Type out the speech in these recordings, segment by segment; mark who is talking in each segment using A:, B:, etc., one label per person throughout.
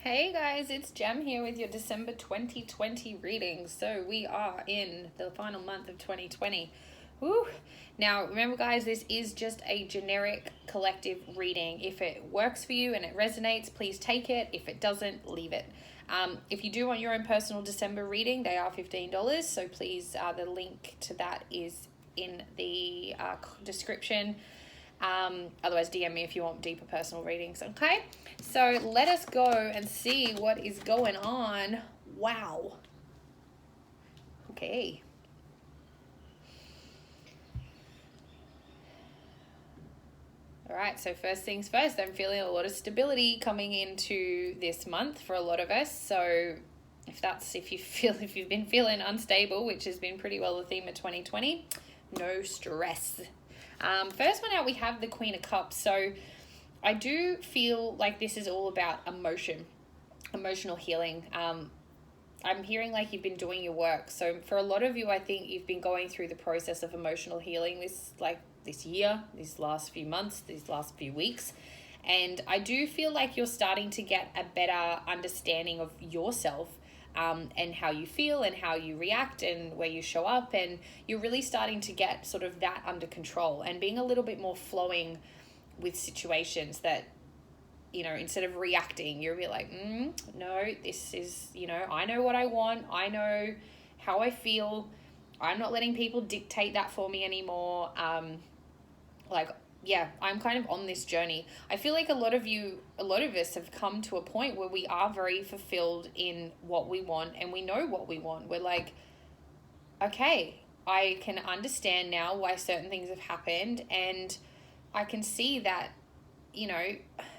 A: Hey guys, it's Jem here with your December 2020 readings. So we are in the final month of 2020. Woo! Now, remember guys, this is just a generic collective reading. If it works for you and it resonates, please take it. If it doesn't, leave it. If you do want your own personal December reading, they are $15. So please, the link to that is in the description. Otherwise, DM me if you want deeper personal readings, okay? So let us go and see what is going on. Wow. Okay. All right, so first things first, I'm feeling a lot of stability coming into this month for a lot of us. So if you've been feeling unstable, which has been pretty well the theme of 2020, no stress. First one out, we have the Queen of Cups. So I do feel like this is all about emotional healing. I'm hearing like you've been doing your work. So for a lot of you, I think you've been going through the process of emotional healing this year, these last few months, these last few weeks. And I do feel like you're starting to get a better understanding of yourself, and how you feel and how you react and where you show up. And you're really starting to get sort of that under control and being a little bit more flowing with situations that, instead of reacting, you'll be like, no, this is, I know what I want. I know how I feel. I'm not letting people dictate that for me anymore. I'm kind of on this journey. I feel like a lot of us have come to a point where we are very fulfilled in what we want and we know what we want. We're like, okay, I can understand now why certain things have happened, and I can see that,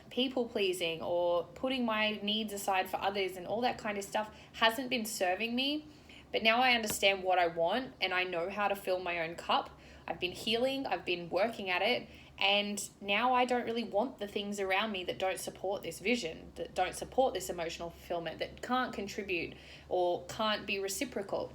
A: people pleasing or putting my needs aside for others and all that kind of stuff hasn't been serving me. But now I understand what I want and I know how to fill my own cup. I've been healing, I've been working at it, and now I don't really want the things around me that don't support this vision, that don't support this emotional fulfillment, that can't contribute or can't be reciprocal.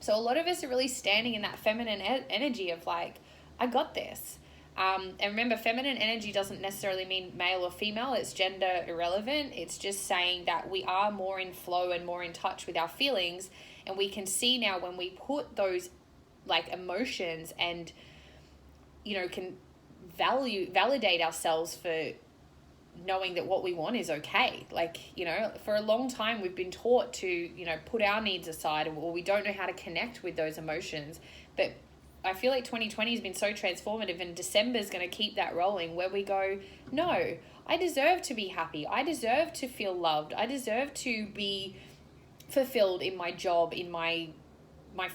A: So a lot of us are really standing in that feminine energy of like, I got this. And remember, feminine energy doesn't necessarily mean male or female. It's gender irrelevant. It's just saying that we are more in flow and more in touch with our feelings. And we can see now when we put those like emotions and, can validate ourselves for knowing that what we want is okay. Like, for a long time we've been taught to, put our needs aside, or we don't know how to connect with those emotions. But I feel like 2020 has been so transformative, and December is going to keep that rolling, where we go, no, I deserve to be happy. I deserve to feel loved. I deserve to be fulfilled in my job, in my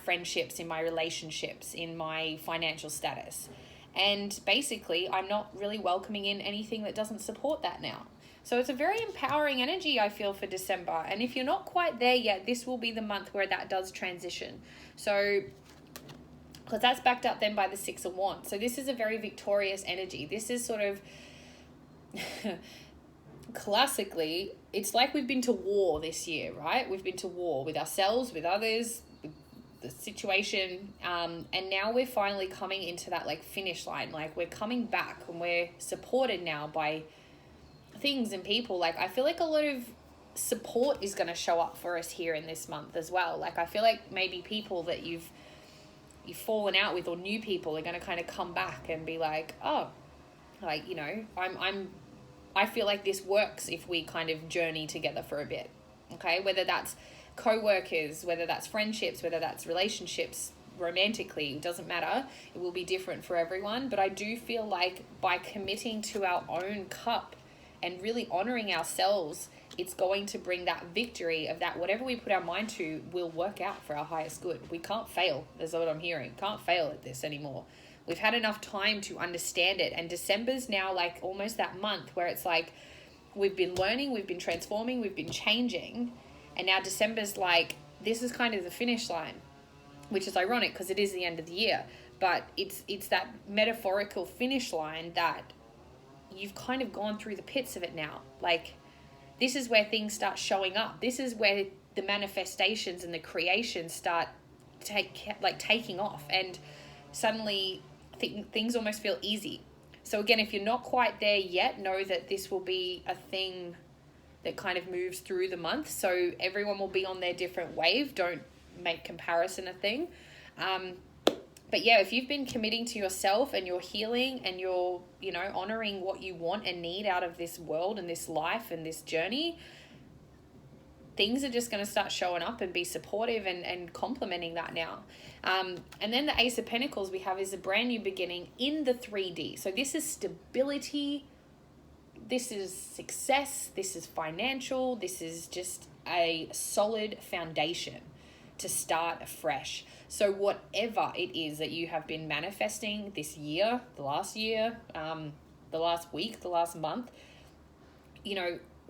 A: friendships, in my relationships, in my financial status. And basically, I'm not really welcoming in anything that doesn't support that now. So it's a very empowering energy, I feel, for December. And if you're not quite there yet, this will be the month where that does transition. So, because that's backed up then by the Six of Wands. So this is a very victorious energy. This is sort of classically, it's like we've been to war this year, right? We've been to war with ourselves, with others, with the situation, and now we're finally coming into that like finish line. Like, we're coming back and we're supported now by things and people. Like, I feel like a lot of support is going to show up for us here in this month as well. Like, I feel like maybe people that you've fallen out with, or new people, are going to kind of come back and be like, oh, like, I feel like this works if we kind of journey together for a bit. Okay, whether that's co-workers, whether that's friendships, whether that's relationships romantically, it doesn't matter. It will be different for everyone. But I do feel like by committing to our own cup and really honoring ourselves, it's going to bring that victory of that whatever we put our mind to will work out for our highest good. We can't fail, is what I'm hearing. Can't fail at this anymore. We've had enough time to understand it. And December's now like almost that month where it's like we've been learning, we've been transforming, we've been changing. And now December's like, this is kind of the finish line, which is ironic because it is the end of the year. But it's that metaphorical finish line that you've kind of gone through the pits of it now. Like, this is where things start showing up. This is where the manifestations and the creations start taking off. And suddenly things almost feel easy. So again, if you're not quite there yet, know that this will be a thing that kind of moves through the month. So everyone will be on their different wave. Don't make comparison a thing. But yeah, if you've been committing to yourself and you're healing and you're, honoring what you want and need out of this world and this life and this journey, things are just going to start showing up and be supportive and complementing that now. And then the Ace of Pentacles we have is a brand new beginning in the 3D. So this is stability. This is success. This is financial. This is just a solid foundation to start afresh. So whatever it is that you have been manifesting this year, the last year, the last week, the last month,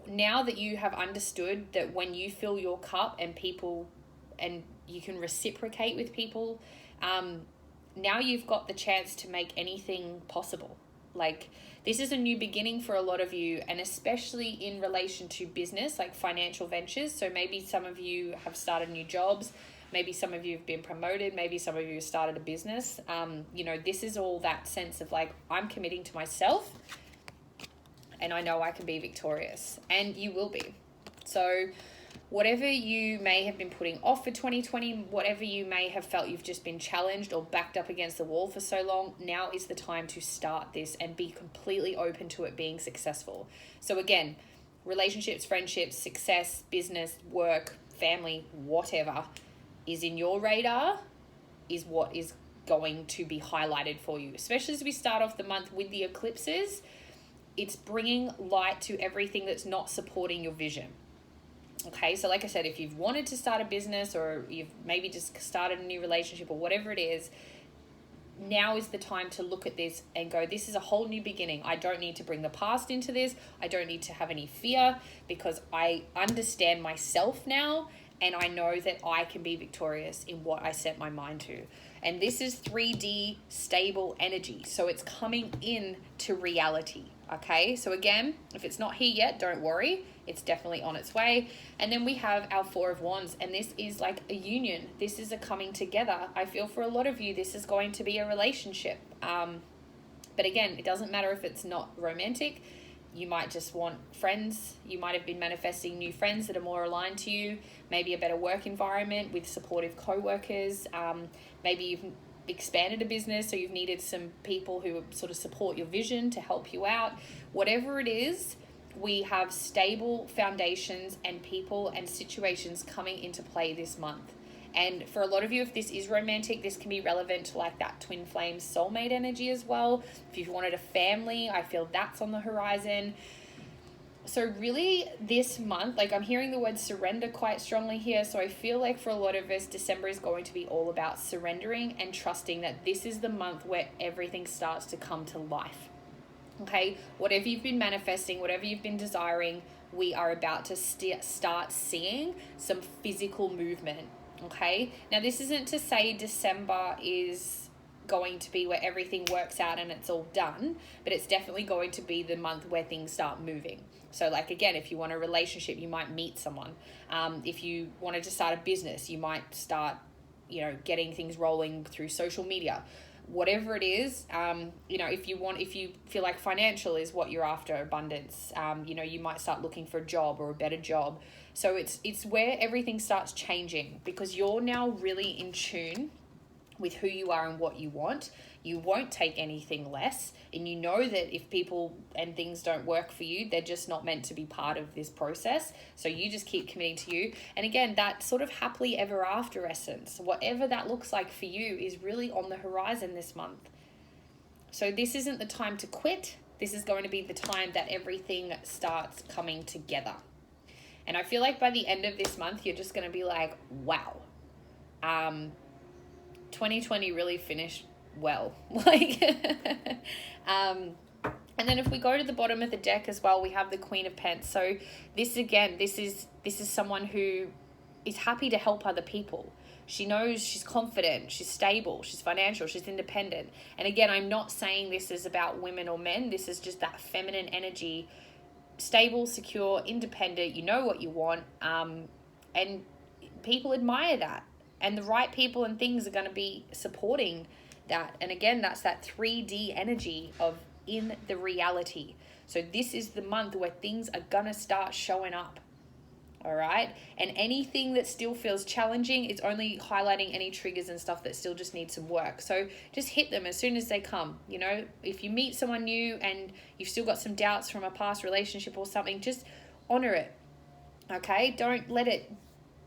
A: now that you have understood that when you fill your cup and people, and you can reciprocate with people, now you've got the chance to make anything possible. Like, this is a new beginning for a lot of you, and especially in relation to business, like financial ventures. So maybe some of you have started new jobs. Maybe some of you have been promoted. Maybe some of you have started a business. This is all that sense of like, I'm committing to myself and I know I can be victorious, and you will be. So whatever you may have been putting off for 2020, whatever you may have felt you've just been challenged or backed up against the wall for so long, now is the time to start this and be completely open to it being successful. So again, relationships, friendships, success, business, work, family, whatever is in your radar is what is going to be highlighted for you, especially as we start off the month with the eclipses. It's bringing light to everything that's not supporting your vision. Okay, so like I said, if you've wanted to start a business or you've maybe just started a new relationship or whatever it is, now is the time to look at this and go, this is a whole new beginning. I don't need to bring the past into this. I don't need to have any fear, because I understand myself now and I know that I can be victorious in what I set my mind to. And this is 3D stable energy. So it's coming in to reality. Okay, so again, if it's not here yet, don't worry. It's definitely on its way. And then we have our Four of Wands, and this is like a union. This is a coming together. I feel for a lot of you, this is going to be a relationship. But again, it doesn't matter if it's not romantic. You might just want friends. You might have been manifesting new friends that are more aligned to you. Maybe a better work environment with supportive co-workers. Maybe you've expanded a business, so you've needed some people who sort of support your vision to help you out. Whatever it is, we have stable foundations and people and situations coming into play this month. And for a lot of you, if this is romantic, this can be relevant to like that twin flame soulmate energy as well. If you've wanted a family, I feel that's on the horizon. So really this month, like I'm hearing the word surrender quite strongly here. So I feel like for a lot of us, December is going to be all about surrendering and trusting that this is the month where everything starts to come to life. Okay, whatever you've been manifesting, whatever you've been desiring, we are about to start seeing some physical movement. Okay, now this isn't to say December is going to be where everything works out and it's all done, but it's definitely going to be the month where things start moving. So like, again, if you want a relationship, you might meet someone. If you wanted to start a business, you might start, getting things rolling through social media. Whatever it is, if you feel like financial is what you're after, abundance, you might start looking for a job or a better job. So it's where everything starts changing, because you're now really in tune with who you are and what you want. You won't take anything less, and you know that if people and things don't work for you, they're just not meant to be part of this process. So you just keep committing to you. And again, that sort of happily ever after essence, whatever that looks like for you, is really on the horizon this month. So this isn't the time to quit. This is going to be the time that everything starts coming together. And I feel like by the end of this month, you're just going to be like, wow, 2020 really finished well. And then if we go to the bottom of the deck as well, we have the Queen of Pentacles. So this is someone who is happy to help other people. She knows she's confident, she's stable, she's financial, she's independent. And again, I'm not saying this is about women or men. This is just that feminine energy, stable, secure, independent. You know what you want, and people admire that. And the right people and things are going to be supporting that. And again, that's that 3D energy of in the reality. So this is the month where things are gonna start showing up. All right. And anything that still feels challenging, it's only highlighting any triggers and stuff that still just need some work. So just hit them as soon as they come. You know, if you meet someone new and you've still got some doubts from a past relationship or something, just honor it. Okay. Don't let it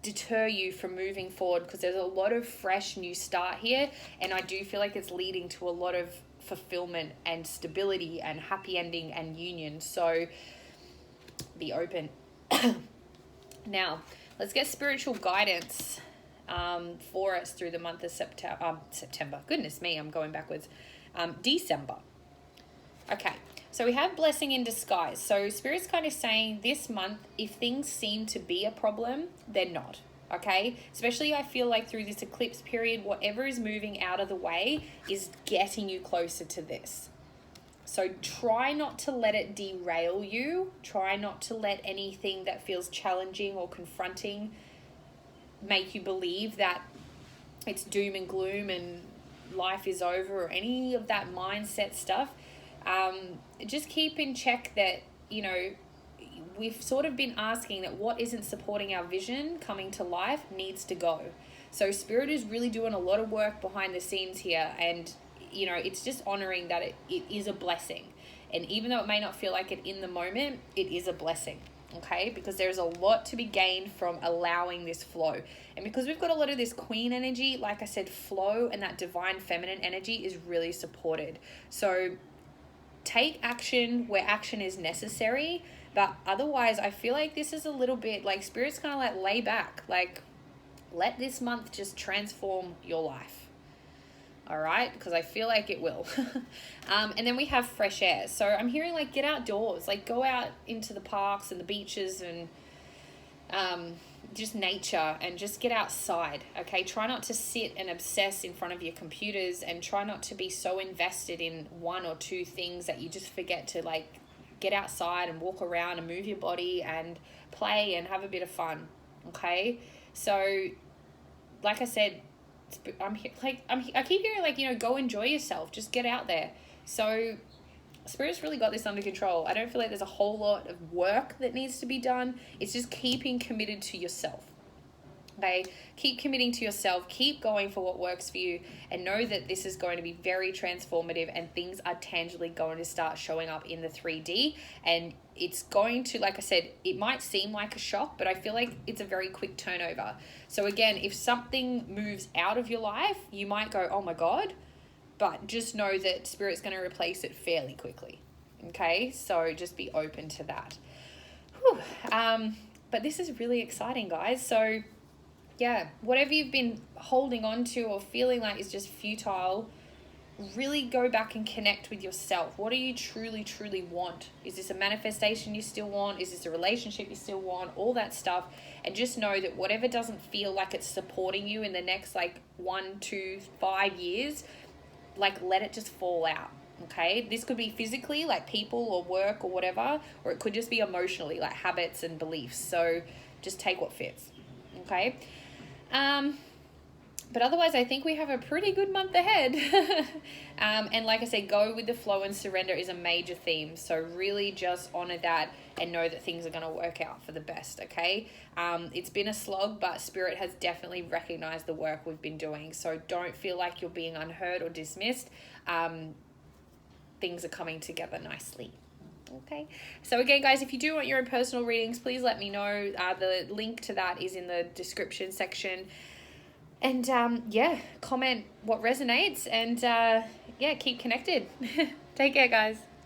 A: deter you from moving forward, because there's a lot of fresh new start here. And I do feel like it's leading to a lot of fulfillment and stability and happy ending and union. So be open. Now, let's get spiritual guidance for us through the month of September. Goodness me, I'm going backwards. December. Okay, so we have blessing in disguise. So Spirit's kind of saying this month, if things seem to be a problem, they're not. Okay, especially I feel like through this eclipse period, whatever is moving out of the way is getting you closer to this. So try not to let it derail you. Try not to let anything that feels challenging or confronting make you believe that it's doom and gloom and life is over, or any of that mindset stuff. Just keep in check that, you know, we've sort of been asking that what isn't supporting our vision coming to life needs to go. So Spirit is really doing a lot of work behind the scenes here, and you know, it's just honoring that it is a blessing. And even though it may not feel like it in the moment, it is a blessing, okay? Because there's a lot to be gained from allowing this flow. And because we've got a lot of this queen energy, like I said, flow and that divine feminine energy is really supported. So take action where action is necessary. But otherwise, I feel like this is a little bit like Spirit's kind of like lay back. Like, let this month just transform your life. All right, because I feel like it will. And then we have fresh air. So I'm hearing like get outdoors, like go out into the parks and the beaches and just nature, and just get outside. Okay, try not to sit and obsess in front of your computers, and try not to be so invested in one or two things that you just forget to like get outside and walk around and move your body and play and have a bit of fun. Okay, so like I said, I keep hearing like, you know, go enjoy yourself, just get out there. So Spirit's really got this under control. I don't feel like there's a whole lot of work that needs to be done. It's just keeping committed to yourself. Okay, keep committing to yourself, keep going for what works for you, and know that this is going to be very transformative, and things are tangibly going to start showing up in the 3D. And it's going to, like I said, it might seem like a shock, but I feel like it's a very quick turnover. So again, if something moves out of your life, you might go, oh my God, but just know that Spirit's going to replace it fairly quickly. Okay, so just be open to that. Whew. But this is really exciting, guys. So yeah, whatever you've been holding on to or feeling like is just futile, really go back and connect with yourself. What do you truly, truly want? Is this a manifestation you still want? Is this a relationship you still want? All that stuff. And just know that whatever doesn't feel like it's supporting you in the next like 1, 2, 5 years, like let it just fall out. Okay, this could be physically, like people or work or whatever, or it could just be emotionally, like habits and beliefs. So just take what fits. Okay. But otherwise, I think we have a pretty good month ahead. And like I said, go with the flow and surrender is a major theme. So really just honor that and know that things are going to work out for the best, okay? It's been a slog, but Spirit has definitely recognized the work we've been doing. So don't feel like you're being unheard or dismissed. Things are coming together nicely. Okay, so again, guys, if you do want your own personal readings, please let me know. The link to that is in the description section. And yeah, comment what resonates, and yeah, keep connected. Take care, guys.